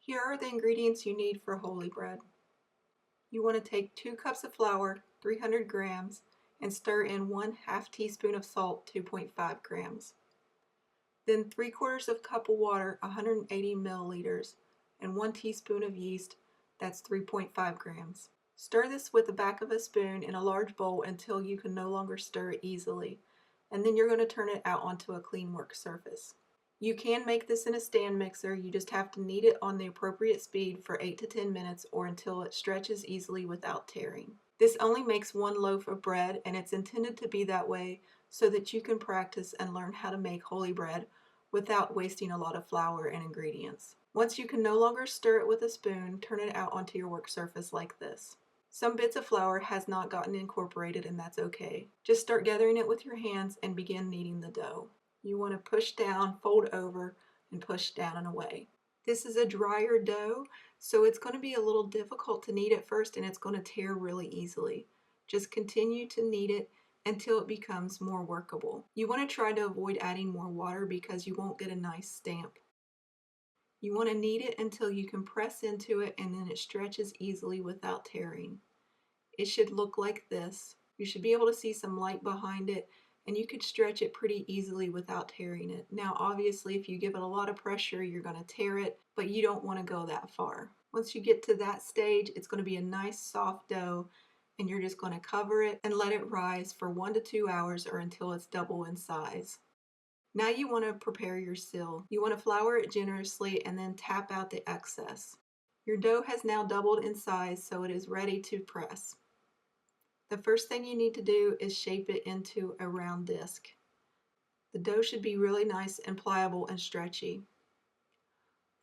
Here are the ingredients you need for holy bread. You want to take 2 cups of flour, 300 grams, and stir in 1/2 teaspoon of salt, 2.5 grams. Then 3/4 of a cup of water, 180 milliliters, and 1 teaspoon of yeast, that's 3.5 grams. Stir this with the back of a spoon in a large bowl until you can no longer stir it easily, and then you're going to turn it out onto a clean work surface. You can make this in a stand mixer, you just have to knead it on the appropriate speed for 8 to 10 minutes or until it stretches easily without tearing. This only makes 1 loaf of bread, and it's intended to be that way so that you can practice and learn how to make holy bread without wasting a lot of flour and ingredients. Once you can no longer stir it with a spoon, turn it out onto your work surface like this. Some bits of flour has not gotten incorporated, and that's okay. Just start gathering it with your hands and begin kneading the dough. You want to push down, fold over, and push down and away. This is a drier dough, so it's going to be a little difficult to knead at first and it's going to tear really easily. Just continue to knead it until it becomes more workable. You want to try to avoid adding more water because you won't get a nice stamp. You want to knead it until you can press into it and then it stretches easily without tearing. It should look like this. You should be able to see some light behind it, and you could stretch it pretty easily without tearing it. Now obviously if you give it a lot of pressure you're going to tear it, but you don't want to go that far. Once you get to that stage, it's going to be a nice soft dough, and you're just going to cover it and let it rise for 1 to 2 hours or until it's double in size. Now you want to prepare your sill. You want to flour it generously and then tap out the excess. Your dough has now doubled in size, so it is ready to press. The first thing you need to do is shape it into a round disc. The dough should be really nice and pliable and stretchy.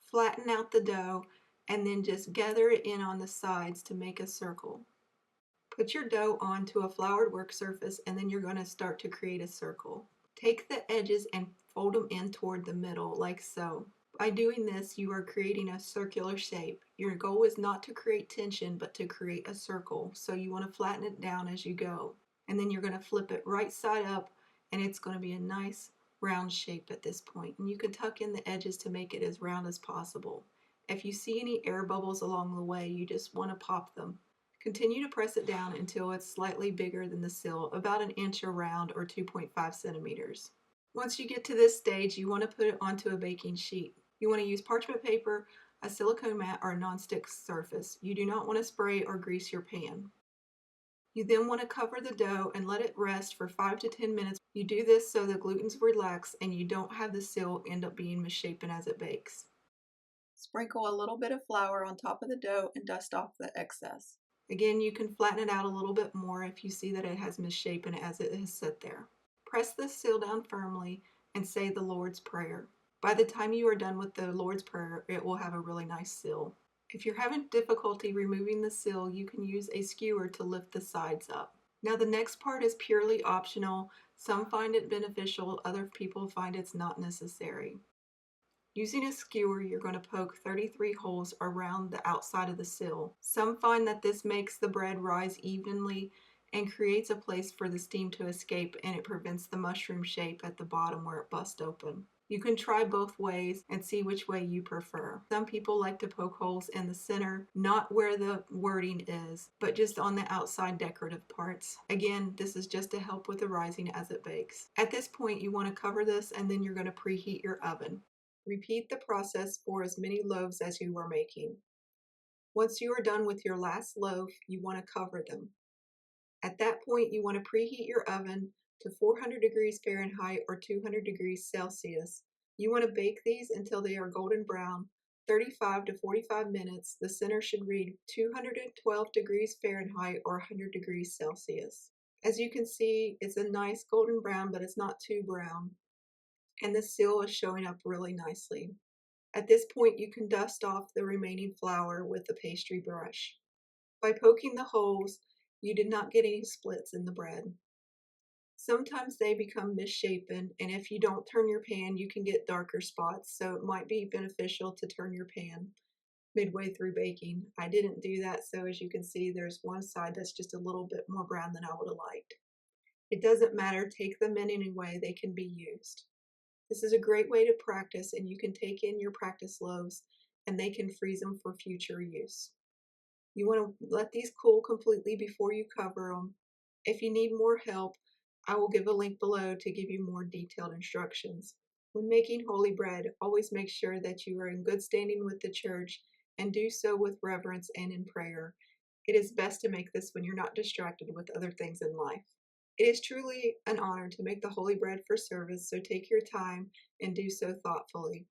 Flatten out the dough and then just gather it in on the sides to make a circle. Put your dough onto a floured work surface and then you're going to start to create a circle. Take the edges and fold them in toward the middle like so. By doing this, you are creating a circular shape. Your goal is not to create tension, but to create a circle. So you want to flatten it down as you go. And then you're going to flip it right side up, and it's going to be a nice round shape at this point. And you can tuck in the edges to make it as round as possible. If you see any air bubbles along the way, you just want to pop them. Continue to press it down until it's slightly bigger than the sill, about 1 inch around or 2.5 centimeters. Once you get to this stage, you want to put it onto a baking sheet. You want to use parchment paper, a silicone mat, or a non-stick surface. You do not want to spray or grease your pan. You then want to cover the dough and let it rest for 5 to 10 minutes. You do this so the glutens relax and you don't have the sill end up being misshapen as it bakes. Sprinkle a little bit of flour on top of the dough and dust off the excess. Again, you can flatten it out a little bit more if you see that it has misshapen as it has set there. Press the sill down firmly and say the Lord's Prayer. By the time you are done with the Lord's Prayer, it will have a really nice sill. If you're having difficulty removing the sill, you can use a skewer to lift the sides up. Now the next part is purely optional. Some find it beneficial, other people find it's not necessary. Using a skewer, you're going to poke 33 holes around the outside of the sill. Some find that this makes the bread rise evenly and creates a place for the steam to escape, and it prevents the mushroom shape at the bottom where it busts open. You can try both ways and see which way you prefer. Some people like to poke holes in the center, not where the wording is, but just on the outside decorative parts. Again, this is just to help with the rising as it bakes. At this point, you want to cover this and then you're going to preheat your oven. Repeat the process for as many loaves as you are making. Once you are done with your last loaf, you want to cover them. At that point, you want to preheat your oven to 400 degrees Fahrenheit or 200 degrees Celsius. You want to bake these until they are golden brown, 35 to 45 minutes. The center should read 212 degrees Fahrenheit or 100 degrees Celsius. As you can see, it's a nice golden brown, but it's not too brown. And the sill is showing up really nicely. At this point, you can dust off the remaining flour with the pastry brush. By poking the holes, you did not get any splits in the bread. Sometimes they become misshapen, and if you don't turn your pan, you can get darker spots, so it might be beneficial to turn your pan midway through baking. I didn't do that, so as you can see, there's one side that's just a little bit more brown than I would have liked. It doesn't matter, take them in any way, they can be used. This is a great way to practice, and you can take in your practice loaves and they can freeze them for future use. You want to let these cool completely before you cover them. If you need more help, I will give a link below to give you more detailed instructions. When making holy bread, always make sure that you are in good standing with the church and do so with reverence and in prayer. It is best to make this when you're not distracted with other things in life. It is truly an honor to make the holy bread for service, so take your time and do so thoughtfully.